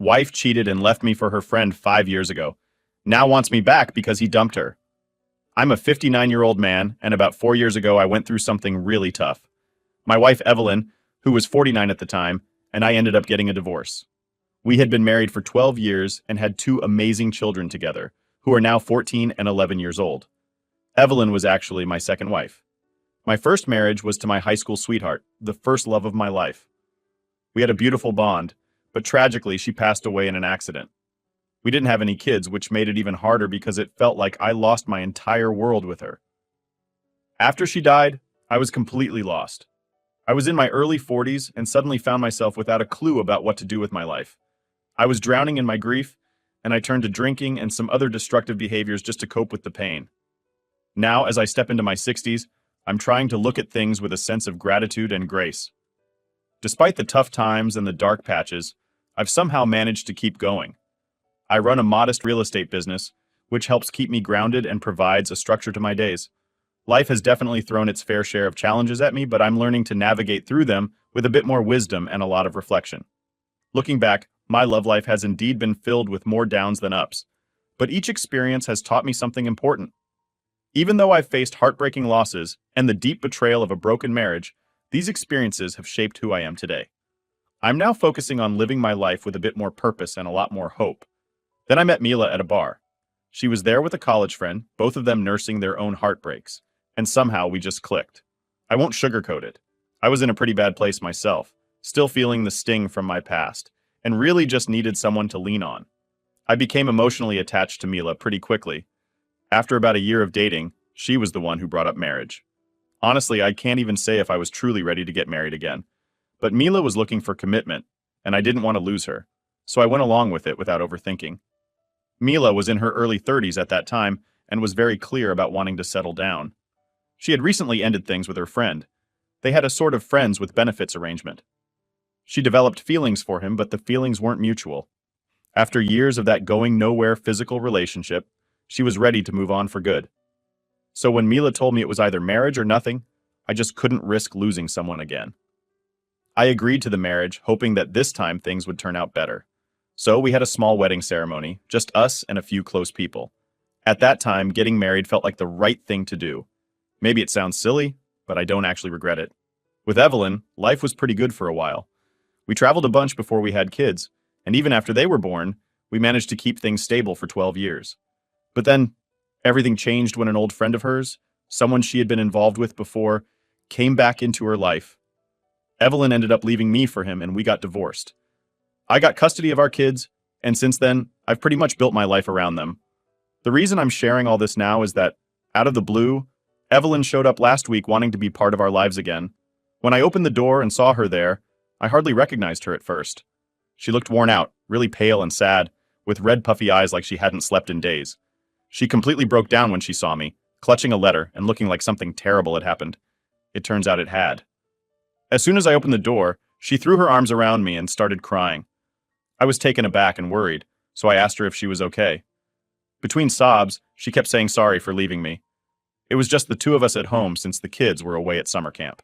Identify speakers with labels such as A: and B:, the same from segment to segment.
A: Wife cheated and left me for her friend 5 years ago. Now wants me back because he dumped her. I'm a 59-year-old man, and about 4 years ago I went through something really tough. My wife Evelyn, who was 49 at the time, and I ended up getting a divorce. We had been married for 12 years and had two amazing children together, who are now 14 and 11 years old. Evelyn was actually my second wife. My first marriage was to my high school sweetheart, the first love of my life. We had a beautiful bond, but tragically she passed away in an accident. We didn't have any kids, which made it even harder because it felt like I lost my entire world with her. After she died, I was completely lost. I was in my early 40s and suddenly found myself without a clue about what to do with my life. I was drowning in my grief, and I turned to drinking and some other destructive behaviors just to cope with the pain. Now, as I step into my 60s, I'm trying to look at things with a sense of gratitude and grace. Despite the tough times and the dark patches, I've somehow managed to keep going. I run a modest real estate business, which helps keep me grounded and provides a structure to my days. Life has definitely thrown its fair share of challenges at me, but I'm learning to navigate through them with a bit more wisdom and a lot of reflection. Looking back, my love life has indeed been filled with more downs than ups, but each experience has taught me something important. Even though I've faced heartbreaking losses and the deep betrayal of a broken marriage, these experiences have shaped who I am today. I'm now focusing on living my life with a bit more purpose and a lot more hope. Then I met Mila at a bar. She was there with a college friend, both of them nursing their own heartbreaks, and somehow we just clicked. I won't sugarcoat it. I was in a pretty bad place myself, still feeling the sting from my past, and really just needed someone to lean on. I became emotionally attached to Mila pretty quickly. After about a year of dating, she was the one who brought up marriage. Honestly, I can't even say if I was truly ready to get married again. But Mila was looking for commitment, and I didn't want to lose her, so I went along with it without overthinking. Mila was in her early 30s at that time and was very clear about wanting to settle down. She had recently ended things with her friend. They had a sort of friends with benefits arrangement. She developed feelings for him, but the feelings weren't mutual. After years of that going nowhere physical relationship, she was ready to move on for good. So when Mila told me it was either marriage or nothing, I just couldn't risk losing someone again. I agreed to the marriage, hoping that this time things would turn out better. So we had a small wedding ceremony, just us and a few close people. At that time, getting married felt like the right thing to do. Maybe it sounds silly, but I don't actually regret it. With Evelyn, life was pretty good for a while. We traveled a bunch before we had kids, and even after they were born, we managed to keep things stable for 12 years. But then, everything changed when an old friend of hers, someone she had been involved with before, came back into her life. Evelyn ended up leaving me for him, and we got divorced. I got custody of our kids, and since then, I've pretty much built my life around them. The reason I'm sharing all this now is that, out of the blue, Evelyn showed up last week wanting to be part of our lives again. When I opened the door and saw her there, I hardly recognized her at first. She looked worn out, really pale and sad, with red puffy eyes like she hadn't slept in days. She completely broke down when she saw me, clutching a letter and looking like something terrible had happened. It turns out it had. As soon as I opened the door, she threw her arms around me and started crying. I was taken aback and worried, so I asked her if she was okay. Between sobs, she kept saying sorry for leaving me. It was just the two of us at home since the kids were away at summer camp.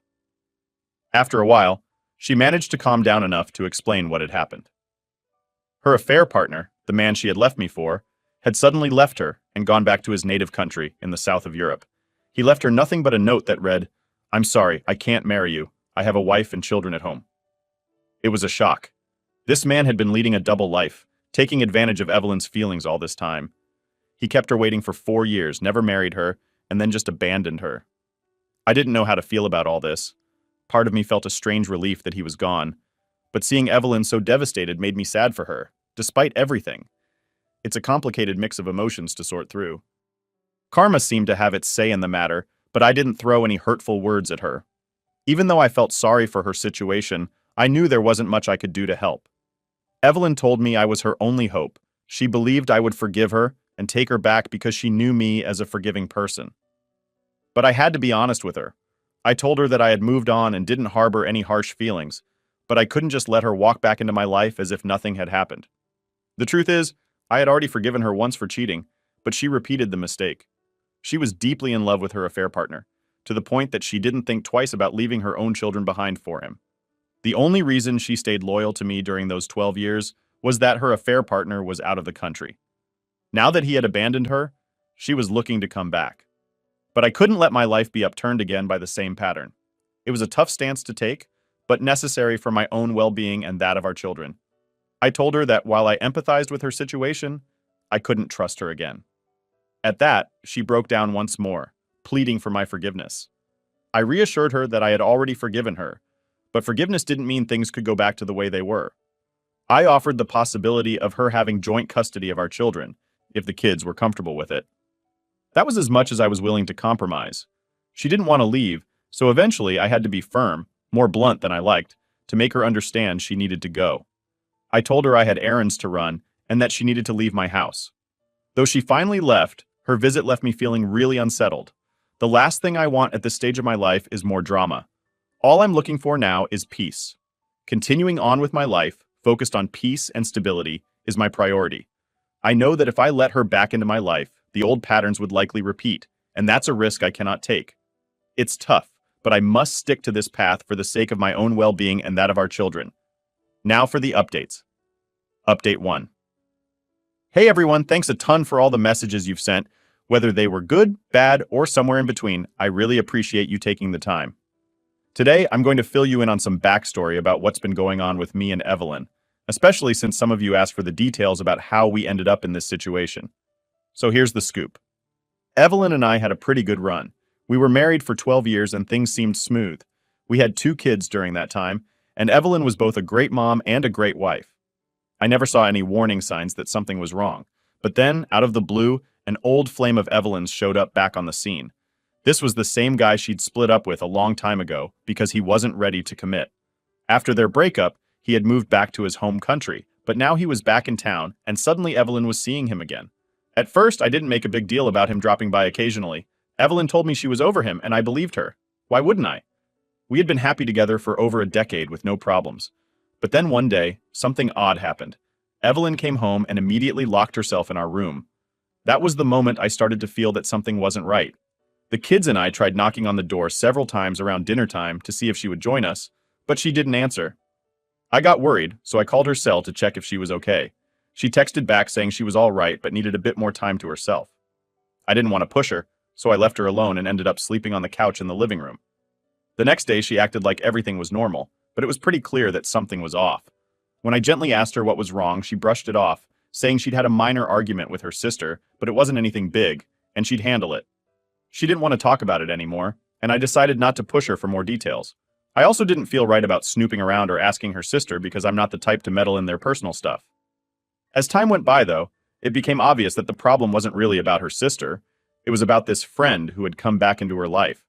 A: After a while, she managed to calm down enough to explain what had happened. Her affair partner, the man she had left me for, had suddenly left her and gone back to his native country in the south of Europe. He left her nothing but a note that read, "I'm sorry, I can't marry you. I have a wife and children at home." It was a shock. This man had been leading a double life, taking advantage of Evelyn's feelings all this time. He kept her waiting for 4 years, never married her, and then just abandoned her. I didn't know how to feel about all this. Part of me felt a strange relief that he was gone, but seeing Evelyn so devastated made me sad for her, despite everything. It's a complicated mix of emotions to sort through. Karma seemed to have its say in the matter, but I didn't throw any hurtful words at her. Even though I felt sorry for her situation, I knew there wasn't much I could do to help. Evelyn told me I was her only hope. She believed I would forgive her and take her back because she knew me as a forgiving person. But I had to be honest with her. I told her that I had moved on and didn't harbor any harsh feelings, but I couldn't just let her walk back into my life as if nothing had happened. The truth is, I had already forgiven her once for cheating, but she repeated the mistake. She was deeply in love with her affair partner, to the point that she didn't think twice about leaving her own children behind for him. The only reason she stayed loyal to me during those 12 years was that her affair partner was out of the country. Now that he had abandoned her, she was looking to come back. But I couldn't let my life be upturned again by the same pattern. It was a tough stance to take, but necessary for my own well-being and that of our children. I told her that while I empathized with her situation, I couldn't trust her again. At that, she broke down once more, pleading for my forgiveness. I reassured her that I had already forgiven her, but forgiveness didn't mean things could go back to the way they were. I offered the possibility of her having joint custody of our children, if the kids were comfortable with it. That was as much as I was willing to compromise. She didn't want to leave, so eventually I had to be firm, more blunt than I liked, to make her understand she needed to go. I told her I had errands to run and that she needed to leave my house. Though she finally left, her visit left me feeling really unsettled. The last thing I want at this stage of my life is more drama. All I'm looking for now is peace. Continuing on with my life, focused on peace and stability, is my priority. I know that if I let her back into my life, the old patterns would likely repeat, and that's a risk I cannot take. It's tough, but I must stick to this path for the sake of my own well-being and that of our children. Now for the updates. Update 1. Hey everyone, thanks a ton for all the messages you've sent. Whether they were good, bad, or somewhere in between, I really appreciate you taking the time. Today, I'm going to fill you in on some backstory about what's been going on with me and Evelyn, especially since some of you asked for the details about how we ended up in this situation. So here's the scoop. Evelyn and I had a pretty good run. We were married for 12 years and things seemed smooth. We had 2 kids during that time, and Evelyn was both a great mom and a great wife. I never saw any warning signs that something was wrong. But then, out of the blue, an old flame of Evelyn's showed up back on the scene. This was the same guy she'd split up with a long time ago because he wasn't ready to commit. After their breakup, he had moved back to his home country, but now he was back in town, and suddenly Evelyn was seeing him again. At first, I didn't make a big deal about him dropping by occasionally. Evelyn told me she was over him, and I believed her. Why wouldn't I? We had been happy together for over a decade with no problems. But then one day, something odd happened. Evelyn came home and immediately locked herself in our room. That was the moment I started to feel that something wasn't right. The kids and I tried knocking on the door several times around dinner time to see if she would join us, but she didn't answer. I got worried, so I called her cell to check if she was okay. She texted back saying she was all right but needed a bit more time to herself. I didn't want to push her, so I left her alone and ended up sleeping on the couch in the living room. The next day she acted like everything was normal, but it was pretty clear that something was off. When I gently asked her what was wrong, she brushed it off, saying she'd had a minor argument with her sister, but it wasn't anything big, and she'd handle it. She didn't want to talk about it anymore, and I decided not to push her for more details. I also didn't feel right about snooping around or asking her sister because I'm not the type to meddle in their personal stuff. As time went by, though, it became obvious that the problem wasn't really about her sister. It was about this friend who had come back into her life.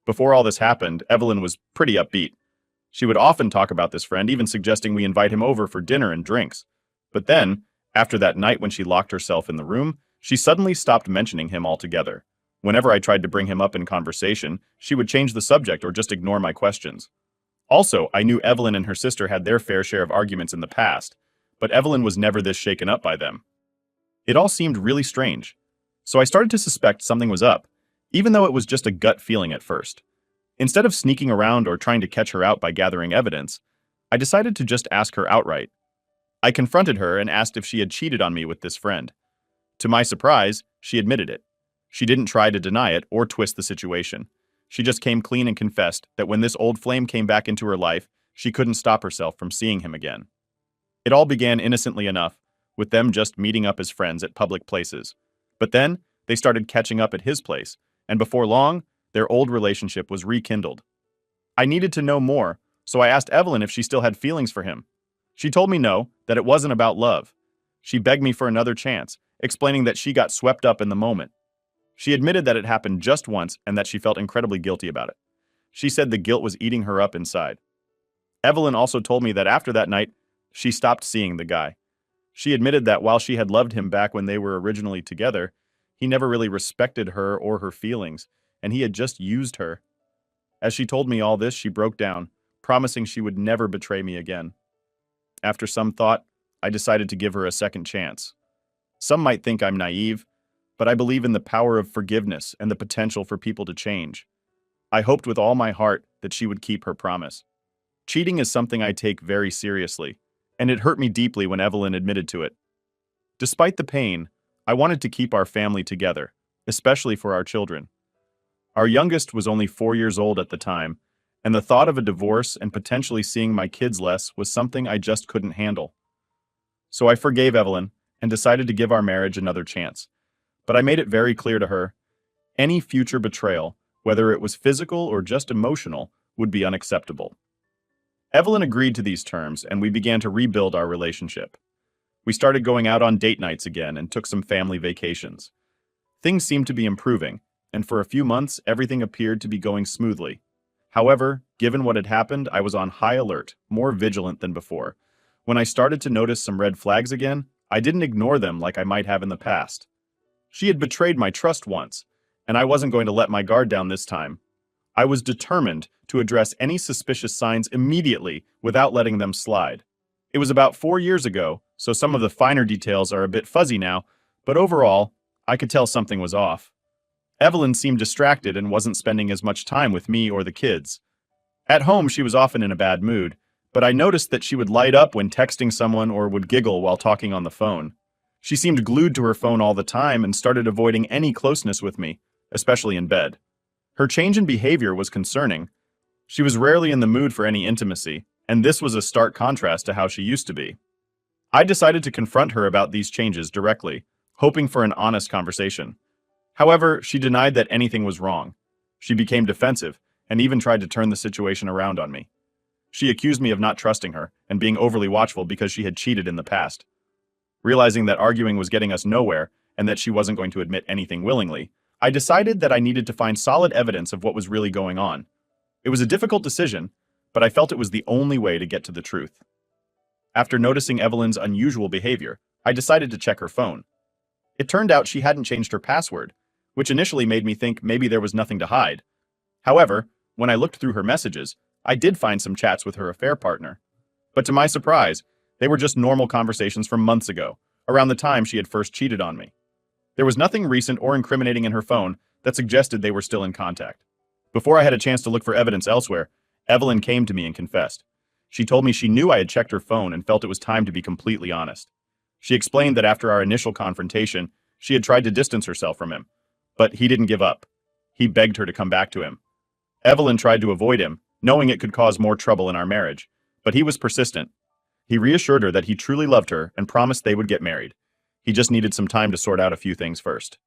A: Before all this happened, Evelyn was pretty upbeat. She would often talk about this friend, even suggesting we invite him over for dinner and drinks. But then, after that night when she locked herself in the room, she suddenly stopped mentioning him altogether. Whenever I tried to bring him up in conversation, she would change the subject or just ignore my questions. Also, I knew Evelyn and her sister had their fair share of arguments in the past, but Evelyn was never this shaken up by them. It all seemed really strange, so I started to suspect something was up, even though it was just a gut feeling at first. Instead of sneaking around or trying to catch her out by gathering evidence, I decided to just ask her outright. I confronted her and asked if she had cheated on me with this friend. To my surprise, she admitted it. She didn't try to deny it or twist the situation. She just came clean and confessed that when this old flame came back into her life, she couldn't stop herself from seeing him again. It all began innocently enough, with them just meeting up as friends at public places. But then, they started catching up at his place, and before long, their old relationship was rekindled. I needed to know more, so I asked Evelyn if she still had feelings for him. She told me no, that it wasn't about love. She begged me for another chance, explaining that she got swept up in the moment. She admitted that it happened just once and that she felt incredibly guilty about it. She said the guilt was eating her up inside. Evelyn also told me that after that night, she stopped seeing the guy. She admitted that while she had loved him back when they were originally together, he never really respected her or her feelings, and he had just used her. As she told me all this, she broke down, promising she would never betray me again. After some thought, I decided to give her a second chance. Some might think I'm naive, but I believe in the power of forgiveness and the potential for people to change. I hoped with all my heart that she would keep her promise. Cheating is something I take very seriously. and it hurt me deeply when Evelyn admitted to it. Despite the pain, I wanted to keep our family together, especially for our children. Our youngest was only 4 years old at the time, and the thought of a divorce and potentially seeing my kids less was something I just couldn't handle. So I forgave Evelyn and decided to give our marriage another chance. But I made it very clear to her, any future betrayal, whether it was physical or just emotional, would be unacceptable. Evelyn agreed to these terms, and we began to rebuild our relationship. We started going out on date nights again and took some family vacations. Things seemed to be improving, and for a few months, everything appeared to be going smoothly. However, given what had happened, I was on high alert, more vigilant than before. When I started to notice some red flags again, I didn't ignore them like I might have in the past. She had betrayed my trust once, and I wasn't going to let my guard down this time. I was determined to address any suspicious signs immediately without letting them slide. It was about 4 years ago, so some of the finer details are a bit fuzzy now, but overall, I could tell something was off. Evelyn seemed distracted and wasn't spending as much time with me or the kids. At home, she was often in a bad mood, but I noticed that she would light up when texting someone or would giggle while talking on the phone. She seemed glued to her phone all the time and started avoiding any closeness with me, especially in bed. Her change in behavior was concerning. She was rarely in the mood for any intimacy, and this was a stark contrast to how she used to be. I decided to confront her about these changes directly, hoping for an honest conversation. However, she denied that anything was wrong. She became defensive and even tried to turn the situation around on me. She accused me of not trusting her and being overly watchful because she had cheated in the past. Realizing that arguing was getting us nowhere and that she wasn't going to admit anything willingly, I decided that I needed to find solid evidence of what was really going on. It was a difficult decision, but I felt it was the only way to get to the truth. After noticing Evelyn's unusual behavior, I decided to check her phone. It turned out she hadn't changed her password, which initially made me think maybe there was nothing to hide. However, when I looked through her messages, I did find some chats with her affair partner. But to my surprise, they were just normal conversations from months ago, around the time she had first cheated on me. There was nothing recent or incriminating in her phone that suggested they were still in contact. Before I had a chance to look for evidence elsewhere, Evelyn came to me and confessed. She told me she knew I had checked her phone and felt it was time to be completely honest. She explained that after our initial confrontation, she had tried to distance herself from him. But he didn't give up. He begged her to come back to him. Evelyn tried to avoid him, knowing it could cause more trouble in our marriage, but he was persistent. He reassured her that he truly loved her and promised they would get married. He just needed some time to sort out a few things first.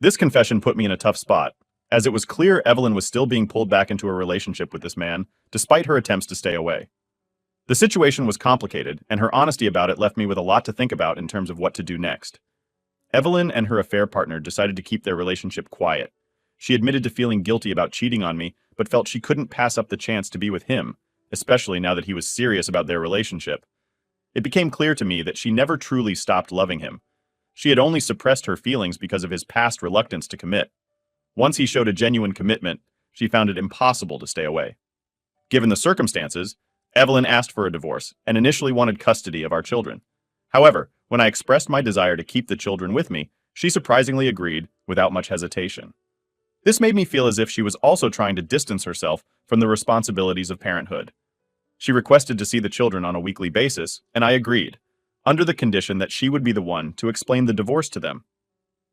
A: This confession put me in a tough spot, as it was clear Evelyn was still being pulled back into a relationship with this man, despite her attempts to stay away. The situation was complicated, and her honesty about it left me with a lot to think about in terms of what to do next. Evelyn and her affair partner decided to keep their relationship quiet. She admitted to feeling guilty about cheating on me, but felt she couldn't pass up the chance to be with him, especially now that he was serious about their relationship. It became clear to me that she never truly stopped loving him. She had only suppressed her feelings because of his past reluctance to commit. Once he showed a genuine commitment, she found it impossible to stay away. Given the circumstances, Evelyn asked for a divorce and initially wanted custody of our children. However, when I expressed my desire to keep the children with me, she surprisingly agreed without much hesitation. This made me feel as if she was also trying to distance herself from the responsibilities of parenthood. She requested to see the children on a weekly basis, and I agreed, under the condition that she would be the one to explain the divorce to them.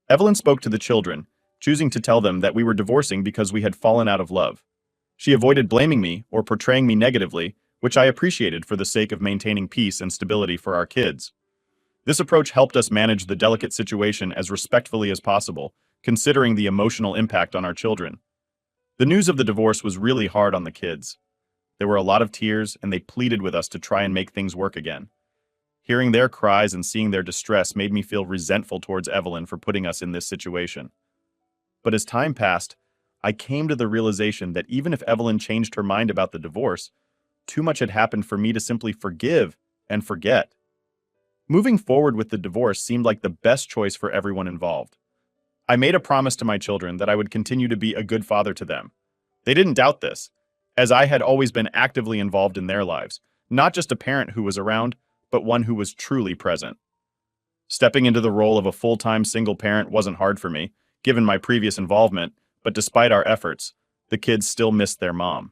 A: Evelyn spoke to the children, choosing to tell them that we were divorcing because we had fallen out of love. She avoided blaming me or portraying me negatively, which I appreciated for the sake of maintaining peace and stability for our kids. This approach helped us manage the delicate situation as respectfully as possible, considering the emotional impact on our children. The news of the divorce was really hard on the kids. There were a lot of tears, and they pleaded with us to try and make things work again. Hearing their cries and seeing their distress made me feel resentful towards Evelyn for putting us in this situation. But as time passed, I came to the realization that even if Evelyn changed her mind about the divorce, too much had happened for me to simply forgive and forget. Moving forward with the divorce seemed like the best choice for everyone involved. I made a promise to my children that I would continue to be a good father to them. They didn't doubt this, as I had always been actively involved in their lives, not just a parent who was around, but one who was truly present. Stepping into the role of a full-time single parent wasn't hard for me, given my previous involvement, but despite our efforts, the kids still missed their mom.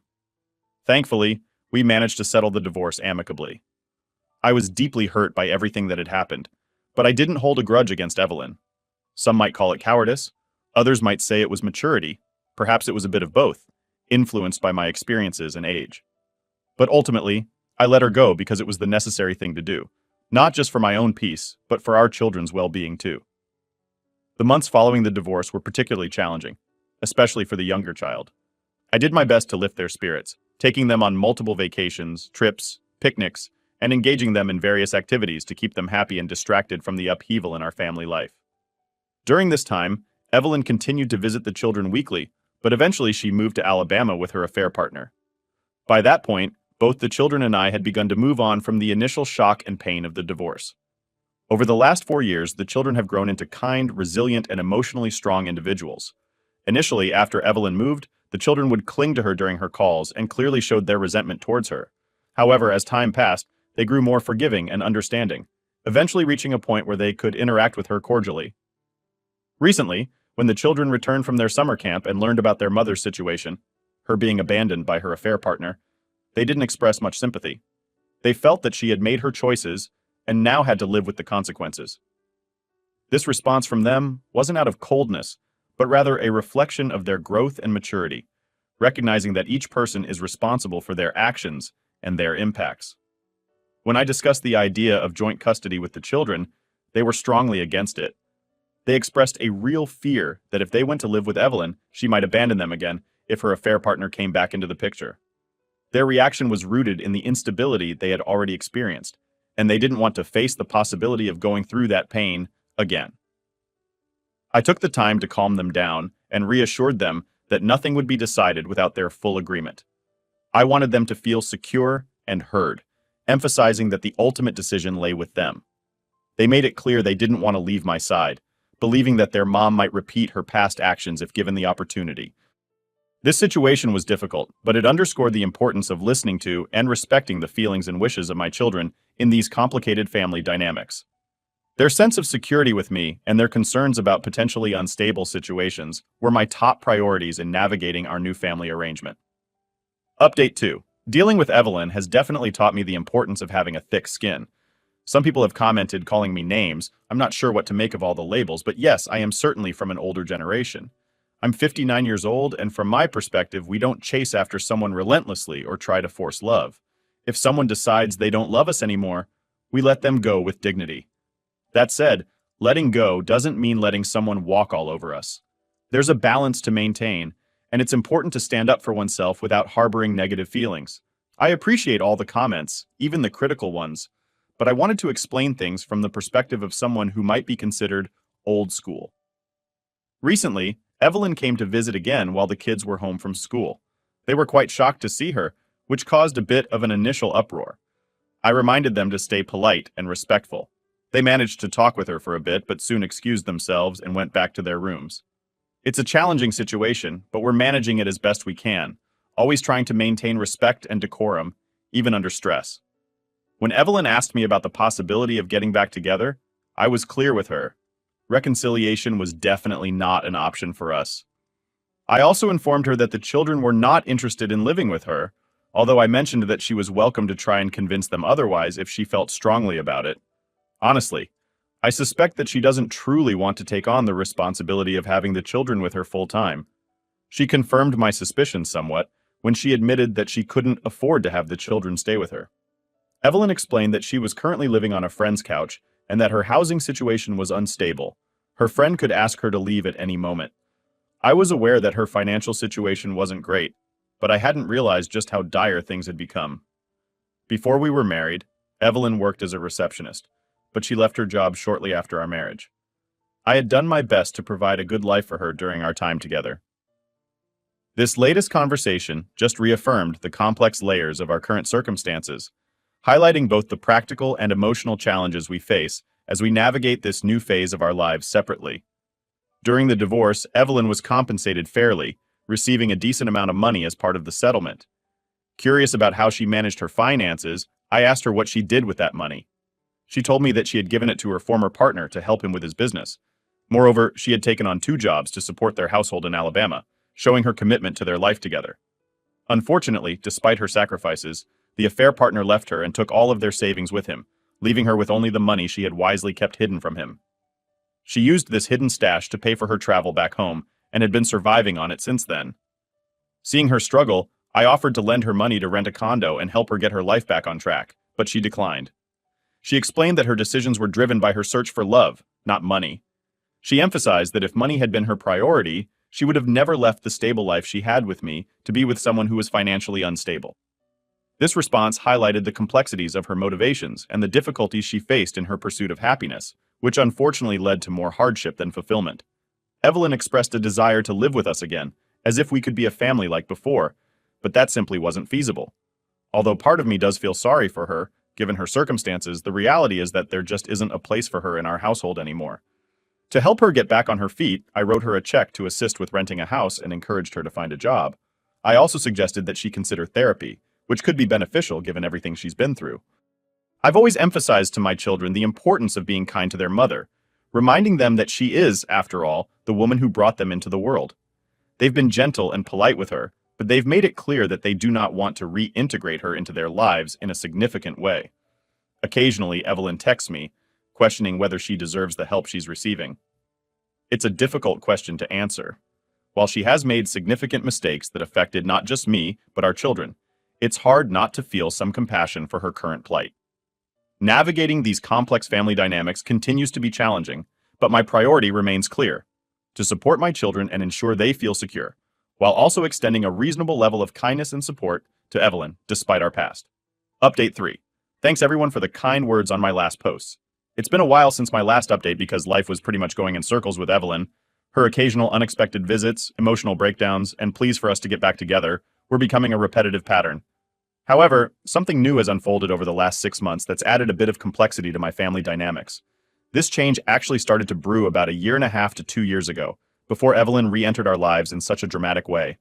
A: Thankfully, we managed to settle the divorce amicably. I was deeply hurt by everything that had happened, but I didn't hold a grudge against Evelyn. Some might call it cowardice, others might say it was maturity, perhaps it was a bit of both, influenced by my experiences and age. But ultimately, I let her go because it was the necessary thing to do, not just for my own peace, but for our children's well-being too. The months following the divorce were particularly challenging, especially for the younger child. I did my best to lift their spirits, taking them on multiple vacations, trips, picnics, and engaging them in various activities to keep them happy and distracted from the upheaval in our family life. During this time, Evelyn continued to visit the children weekly, but eventually she moved to Alabama with her affair partner. By that point, both the children and I had begun to move on from the initial shock and pain of the divorce. Over the last 4 years, the children have grown into kind, resilient, and emotionally strong individuals. Initially, after Evelyn moved, the children would cling to her during her calls and clearly showed their resentment towards her. However, as time passed, they grew more forgiving and understanding, eventually reaching a point where they could interact with her cordially. Recently, when the children returned from their summer camp and learned about their mother's situation, her being abandoned by her affair partner, they didn't express much sympathy. They felt that she had made her choices and now had to live with the consequences. This response from them wasn't out of coldness, but rather a reflection of their growth and maturity, recognizing that each person is responsible for their actions and their impacts. When I discussed the idea of joint custody with the children, they were strongly against it. They expressed a real fear that if they went to live with Evelyn, she might abandon them again if her affair partner came back into the picture. Their reaction was rooted in the instability they had already experienced, and they didn't want to face the possibility of going through that pain again. I took the time to calm them down and reassured them that nothing would be decided without their full agreement. I wanted them to feel secure and heard, emphasizing that the ultimate decision lay with them. They made it clear they didn't want to leave my side, believing that their mom might repeat her past actions if given the opportunity. This situation was difficult, but it underscored the importance of listening to and respecting the feelings and wishes of my children in these complicated family dynamics. Their sense of security with me and their concerns about potentially unstable situations were my top priorities in navigating our new family arrangement. Update 2. Dealing with Evelyn has definitely taught me the importance of having a thick skin. Some people have commented calling me names. I'm not sure what to make of all the labels, but yes, I am certainly from an older generation. I'm 59 years old, and from my perspective, we don't chase after someone relentlessly or try to force love. If someone decides they don't love us anymore, we let them go with dignity. That said, letting go doesn't mean letting someone walk all over us. There's a balance to maintain, and it's important to stand up for oneself without harboring negative feelings. I appreciate all the comments, even the critical ones, but I wanted to explain things from the perspective of someone who might be considered old school. Recently, Evelyn came to visit again while the kids were home from school. They were quite shocked to see her, which caused a bit of an initial uproar. I reminded them to stay polite and respectful. They managed to talk with her for a bit, but soon excused themselves and went back to their rooms. It's a challenging situation, but we're managing it as best we can, always trying to maintain respect and decorum, even under stress. When Evelyn asked me about the possibility of getting back together, I was clear with her. Reconciliation was definitely not an option for us. I also informed her that the children were not interested in living with her, although I mentioned that she was welcome to try and convince them otherwise if she felt strongly about it. Honestly, I suspect that she doesn't truly want to take on the responsibility of having the children with her full time. She confirmed my suspicions somewhat when she admitted that she couldn't afford to have the children stay with her. Evelyn explained that she was currently living on a friend's couch and that her housing situation was unstable. Her friend could ask her to leave at any moment. I was aware that her financial situation wasn't great, but I hadn't realized just how dire things had become. Before we were married, Evelyn worked as a receptionist, but she left her job shortly after our marriage. I had done my best to provide a good life for her during our time together. This latest conversation just reaffirmed the complex layers of our current circumstances, highlighting both the practical and emotional challenges we face as we navigate this new phase of our lives separately. During the divorce, Evelyn was compensated fairly, receiving a decent amount of money as part of the settlement. Curious about how she managed her finances, I asked her what she did with that money. She told me that she had given it to her former partner to help him with his business. Moreover, she had taken on 2 jobs to support their household in Alabama, showing her commitment to their life together. Unfortunately, despite her sacrifices, the affair partner left her and took all of their savings with him, leaving her with only the money she had wisely kept hidden from him. She used this hidden stash to pay for her travel back home and had been surviving on it since then. Seeing her struggle, I offered to lend her money to rent a condo and help her get her life back on track, but she declined. She explained that her decisions were driven by her search for love, not money. She emphasized that if money had been her priority, she would have never left the stable life she had with me to be with someone who was financially unstable. This response highlighted the complexities of her motivations and the difficulties she faced in her pursuit of happiness, which unfortunately led to more hardship than fulfillment. Evelyn expressed a desire to live with us again, as if we could be a family like before, but that simply wasn't feasible. Although part of me does feel sorry for her, given her circumstances, the reality is that there just isn't a place for her in our household anymore. To help her get back on her feet, I wrote her a check to assist with renting a house and encouraged her to find a job. I also suggested that she consider therapy, which could be beneficial given everything she's been through. I've always emphasized to my children the importance of being kind to their mother, reminding them that she is, after all, the woman who brought them into the world. They've been gentle and polite with her, but they've made it clear that they do not want to reintegrate her into their lives in a significant way. Occasionally, Evelyn texts me, questioning whether she deserves the help she's receiving. It's a difficult question to answer. While she has made significant mistakes that affected not just me, but our children, it's hard not to feel some compassion for her current plight. Navigating these complex family dynamics continues to be challenging, but my priority remains clear: to support my children and ensure they feel secure, while also extending a reasonable level of kindness and support to Evelyn, despite our past. Update 3. Thanks everyone for the kind words on my last posts. It's been a while since my last update because life was pretty much going in circles with Evelyn. Her occasional unexpected visits, emotional breakdowns, and pleas for us to get back together were becoming a repetitive pattern. However, something new has unfolded over the last 6 months that's added a bit of complexity to my family dynamics. This change actually started to brew about 1.5 to 2 years ago, before Evelyn re-entered our lives in such a dramatic way.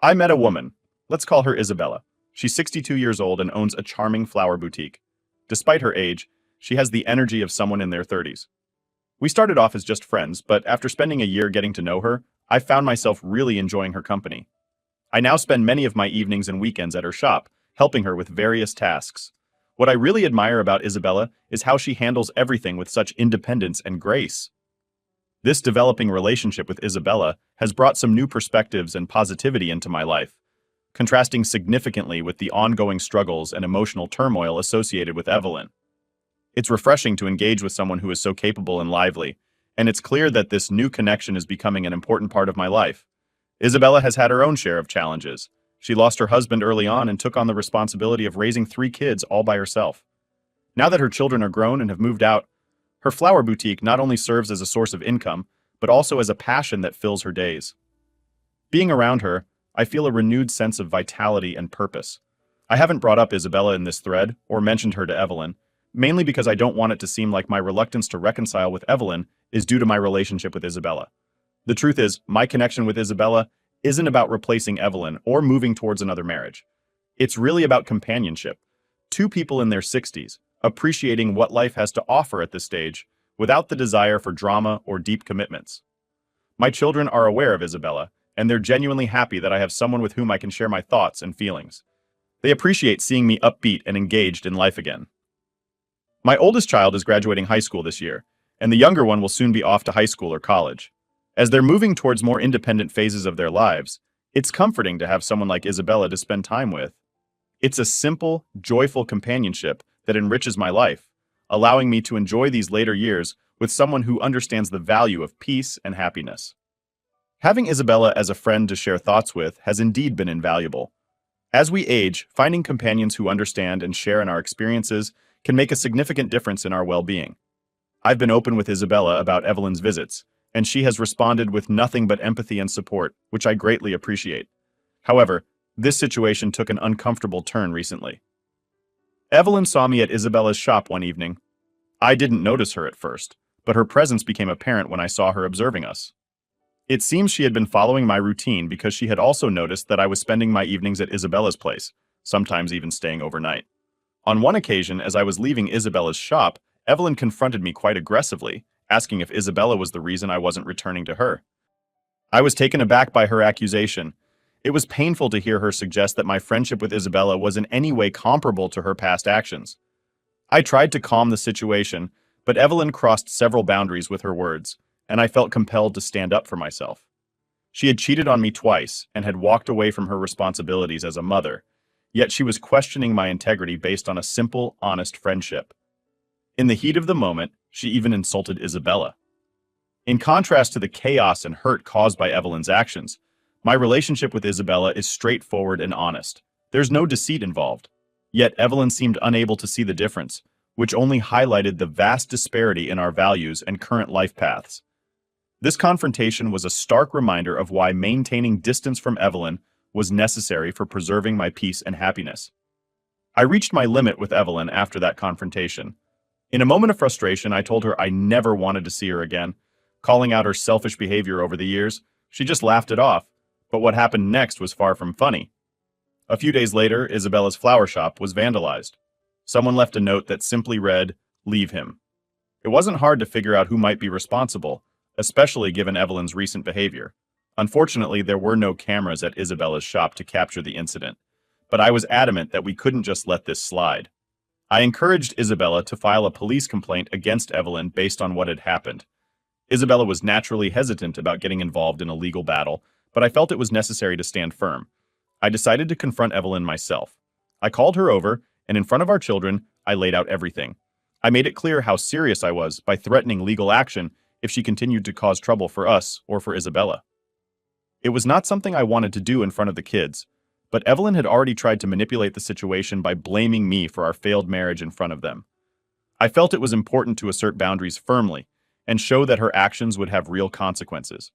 A: I met a woman. Let's call her Isabella. She's 62 years old and owns a charming flower boutique. Despite her age, she has the energy of someone in their 30s. We started off as just friends, but after spending a year getting to know her, I found myself really enjoying her company. I now spend many of my evenings and weekends at her shop, helping her with various tasks. What I really admire about Isabella is how she handles everything with such independence and grace. This developing relationship with Isabella has brought some new perspectives and positivity into my life, contrasting significantly with the ongoing struggles and emotional turmoil associated with Evelyn. It's refreshing to engage with someone who is so capable and lively, and it's clear that this new connection is becoming an important part of my life. Isabella has had her own share of challenges. She lost her husband early on and took on the responsibility of raising 3 kids all by herself. Now that her children are grown and have moved out, her flower boutique not only serves as a source of income, but also as a passion that fills her days. Being around her, I feel a renewed sense of vitality and purpose. I haven't brought up Isabella in this thread or mentioned her to Evelyn, mainly because I don't want it to seem like my reluctance to reconcile with Evelyn is due to my relationship with Isabella. The truth is, my connection with Isabella isn't about replacing Evelyn or moving towards another marriage. It's really about companionship. 2 people in their 60s, appreciating what life has to offer at this stage, without the desire for drama or deep commitments. My children are aware of Isabella, and they're genuinely happy that I have someone with whom I can share my thoughts and feelings. They appreciate seeing me upbeat and engaged in life again. My oldest child is graduating high school this year, and the younger one will soon be off to high school or college. As they're moving towards more independent phases of their lives, it's comforting to have someone like Isabella to spend time with. It's a simple, joyful companionship that enriches my life, allowing me to enjoy these later years with someone who understands the value of peace and happiness. Having Isabella as a friend to share thoughts with has indeed been invaluable. As we age, finding companions who understand and share in our experiences can make a significant difference in our well-being. I've been open with Isabella about Evelyn's visits, and she has responded with nothing but empathy and support, which I greatly appreciate. However, this situation took an uncomfortable turn recently. Evelyn saw me at Isabella's shop one evening. I didn't notice her at first, but her presence became apparent when I saw her observing us. It seems she had been following my routine because she had also noticed that I was spending my evenings at Isabella's place, sometimes even staying overnight. On one occasion, as I was leaving Isabella's shop, Evelyn confronted me quite aggressively, asking if Isabella was the reason I wasn't returning to her. I was taken aback by her accusation. It was painful to hear her suggest that my friendship with Isabella was in any way comparable to her past actions. I tried to calm the situation, but Evelyn crossed several boundaries with her words, and I felt compelled to stand up for myself. She had cheated on me twice and had walked away from her responsibilities as a mother, yet she was questioning my integrity based on a simple, honest friendship. In the heat of the moment, she even insulted Isabella. In contrast to the chaos and hurt caused by Evelyn's actions, my relationship with Isabella is straightforward and honest. There's no deceit involved. Yet Evelyn seemed unable to see the difference, which only highlighted the vast disparity in our values and current life paths. This confrontation was a stark reminder of why maintaining distance from Evelyn was necessary for preserving my peace and happiness. I reached my limit with Evelyn after that confrontation. In a moment of frustration, I told her I never wanted to see her again. Calling out her selfish behavior over the years, she just laughed it off, but what happened next was far from funny. A few days later, Isabella's flower shop was vandalized. Someone left a note that simply read, "Leave him." It wasn't hard to figure out who might be responsible, especially given Evelyn's recent behavior. Unfortunately, there were no cameras at Isabella's shop to capture the incident, but I was adamant that we couldn't just let this slide. I encouraged Isabella to file a police complaint against Evelyn based on what had happened. Isabella was naturally hesitant about getting involved in a legal battle, but I felt it was necessary to stand firm. I decided to confront Evelyn myself. I called her over, and in front of our children, I laid out everything. I made it clear how serious I was by threatening legal action if she continued to cause trouble for us or for Isabella. It was not something I wanted to do in front of the kids, but Evelyn had already tried to manipulate the situation by blaming me for our failed marriage in front of them. I felt it was important to assert boundaries firmly and show that her actions would have real consequences.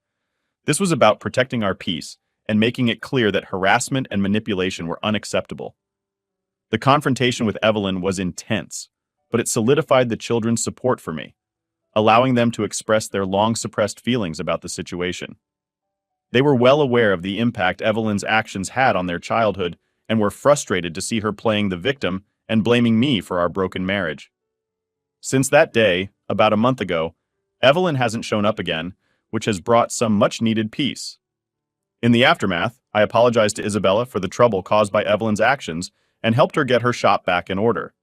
A: This was about protecting our peace and making it clear that harassment and manipulation were unacceptable. The confrontation with Evelyn was intense, but it solidified the children's support for me, allowing them to express their long-suppressed feelings about the situation. They were well aware of the impact Evelyn's actions had on their childhood and were frustrated to see her playing the victim and blaming me for our broken marriage. Since that day, about a month ago, Evelyn hasn't shown up again, which has brought some much-needed peace. In the aftermath, I apologized to Isabella for the trouble caused by Evelyn's actions and helped her get her shop back in order.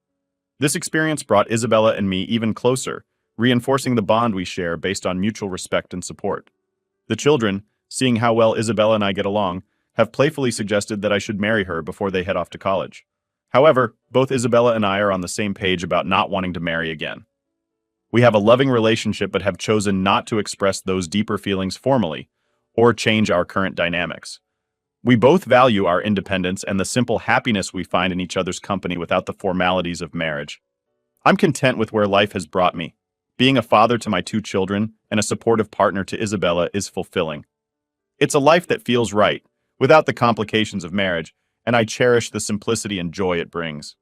A: This experience brought Isabella and me even closer, reinforcing the bond we share based on mutual respect and support. The children, seeing how well Isabella and I get along, have playfully suggested that I should marry her before they head off to college. However, both Isabella and I are on the same page about not wanting to marry again. We have a loving relationship but have chosen not to express those deeper feelings formally or change our current dynamics. We both value our independence and the simple happiness we find in each other's company without the formalities of marriage. I'm content with where life has brought me. Being a father to my 2 children and a supportive partner to Isabella is fulfilling. It's a life that feels right, without the complications of marriage, and I cherish the simplicity and joy it brings.